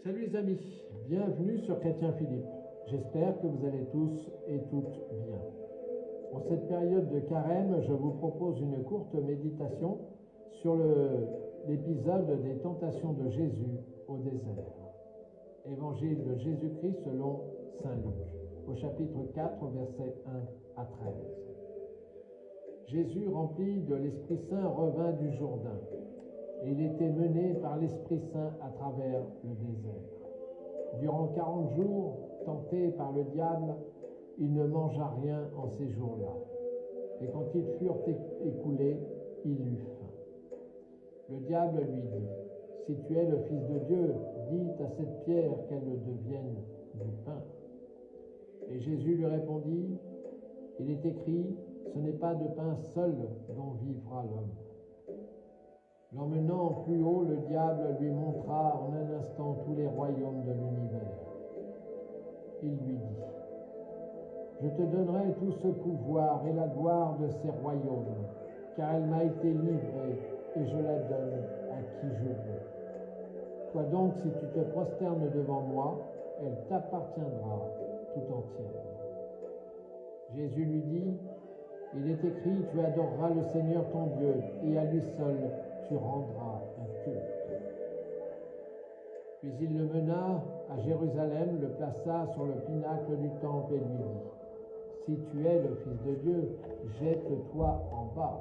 Salut les amis, bienvenue sur Chrétien Philippe. J'espère que vous allez tous et toutes bien. En cette période de carême, je vous propose une courte méditation sur l'épisode des tentations de Jésus au désert. Évangile de Jésus-Christ selon saint Luc, au chapitre 4, versets 1 à 13. Jésus, rempli de l'Esprit Saint, revint du Jourdain, et il était mené par l'Esprit Saint à travers le désert. Durant 40 jours, tenté par le diable, il ne mangea rien en ces jours-là. Et quand ils furent écoulés, il eut faim. Le diable lui dit, « Si tu es le Fils de Dieu, dis à cette pierre qu'elle devienne du pain. » Et Jésus lui répondit, « Il est écrit, ce n'est pas de pain seul dont vivra l'homme. » L'emmenant plus haut, le diable lui montra en un instant tous les royaumes de l'univers. Il lui dit, « Je te donnerai tout ce pouvoir et la gloire de ces royaumes, car elle m'a été livrée et je la donne à qui je veux. Toi donc, si tu te prosternes devant moi, elle t'appartiendra tout entière. » Jésus lui dit, « Il est écrit, tu adoreras le Seigneur ton Dieu, et à lui seul tu rendras un culte. » Puis il le mena à Jérusalem, le plaça sur le pinacle du temple et lui dit, « Si tu es le Fils de Dieu, jette-toi en bas,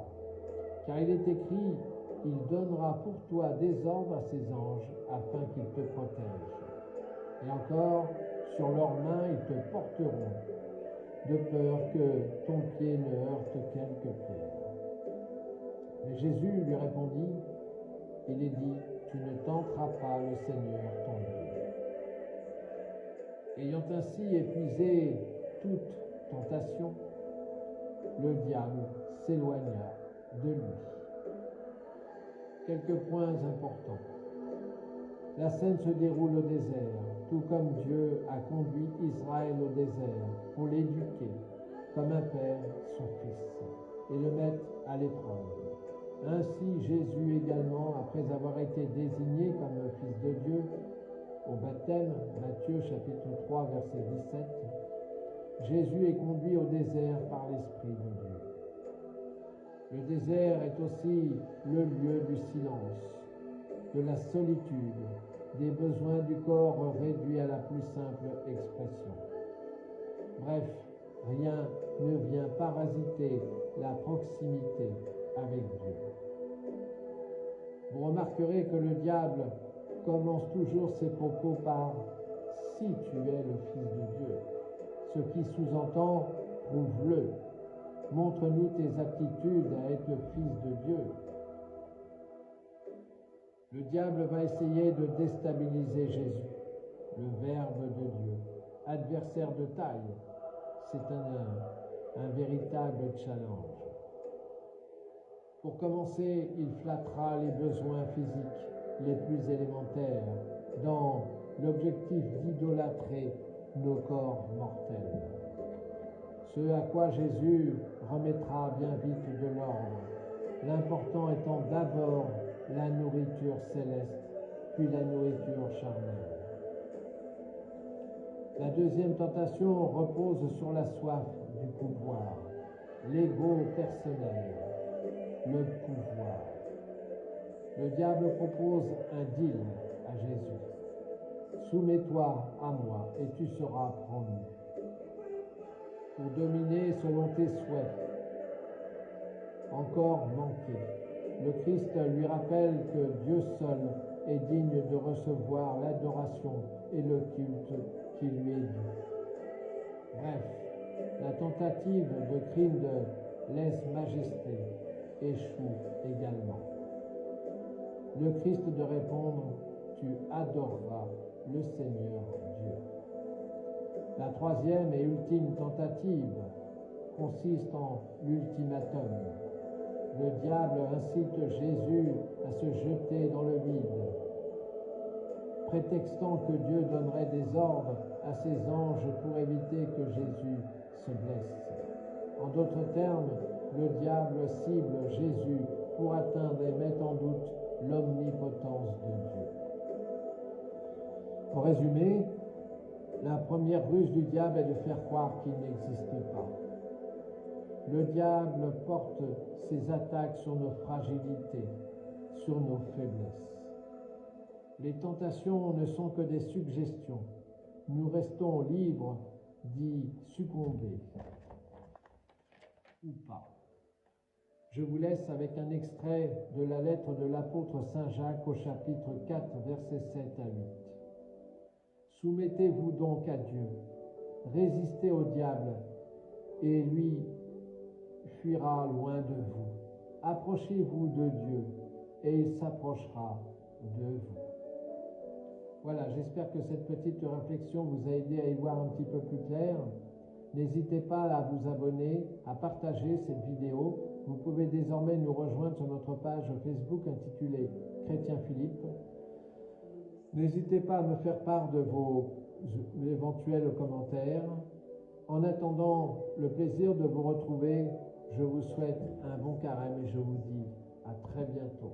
car il est écrit, il donnera pour toi des ordres à ses anges, afin qu'ils te protègent. Et encore, sur leurs mains ils te porteront, de peur que ton pied ne heurte quelque pierre. » Mais Jésus lui répondit, « Il est dit, tu ne tenteras pas le Seigneur ton Dieu. » Ayant ainsi épuisé toute tentation, le diable s'éloigna de lui. Quelques points importants. La scène se déroule au désert, tout comme Dieu a conduit Israël au désert pour l'éduquer comme un père son fils et le mettre à l'épreuve. Ainsi Jésus également, après avoir été désigné comme le Fils de Dieu au baptême, Matthieu chapitre 3 verset 17, Jésus est conduit au désert par l'Esprit de Dieu. Le désert est aussi le lieu du silence, de la solitude, des besoins du corps réduits à la plus simple expression. Bref, rien ne vient parasiter la proximité avec Dieu. Vous remarquerez que le diable commence toujours ses propos par « si tu es le Fils de Dieu », ce qui sous-entend « prouve-le, montre-nous tes aptitudes à être Fils de Dieu ». Le diable va essayer de déstabiliser Jésus, le Verbe de Dieu, adversaire de taille. C'est un véritable challenge. Pour commencer, il flattera les besoins physiques les plus élémentaires dans l'objectif d'idolâtrer nos corps mortels. Ce à quoi Jésus remettra bien vite de l'ordre, l'important étant d'abord la nourriture céleste, puis la nourriture charnelle. La deuxième tentation repose sur la soif du pouvoir, l'ego personnel, le pouvoir. Le diable propose un deal à Jésus. « Soumets-toi à moi et tu seras promu. » Pour dominer selon tes souhaits. Encore manqué. Le Christ lui rappelle que Dieu seul est digne de recevoir l'adoration et le culte qui lui est dû. Bref, la tentative de crime de lèse-majesté échoue également. Le Christ de répondre « Tu adoreras le Seigneur Dieu ». La troisième et ultime tentative consiste en l'ultimatum. Le diable incite Jésus à se jeter dans le vide, prétextant que Dieu donnerait des ordres à ses anges pour éviter que Jésus se blesse. En d'autres termes, le diable cible Jésus pour atteindre et mettre en doute l'omnipotence de Dieu. En résumé, la première ruse du diable est de faire croire qu'il n'existe pas. Le diable porte ses attaques sur nos fragilités, sur nos faiblesses. Les tentations ne sont que des suggestions. Nous restons libres d'y succomber ou pas. Je vous laisse avec un extrait de la lettre de l'apôtre Saint Jacques au chapitre 4, versets 7 à 8. Soumettez-vous donc à Dieu, résistez au diable, et lui fuira loin de vous. Approchez-vous de Dieu, et il s'approchera de vous. Voilà, j'espère que cette petite réflexion vous a aidé à y voir un petit peu plus clair. N'hésitez pas à vous abonner, à partager cette vidéo. Vous pouvez désormais nous rejoindre sur notre page Facebook intitulée Chrétien Philippe. N'hésitez pas à me faire part de vos éventuels commentaires. En attendant le plaisir de vous retrouver, je vous souhaite un bon carême et je vous dis à très bientôt.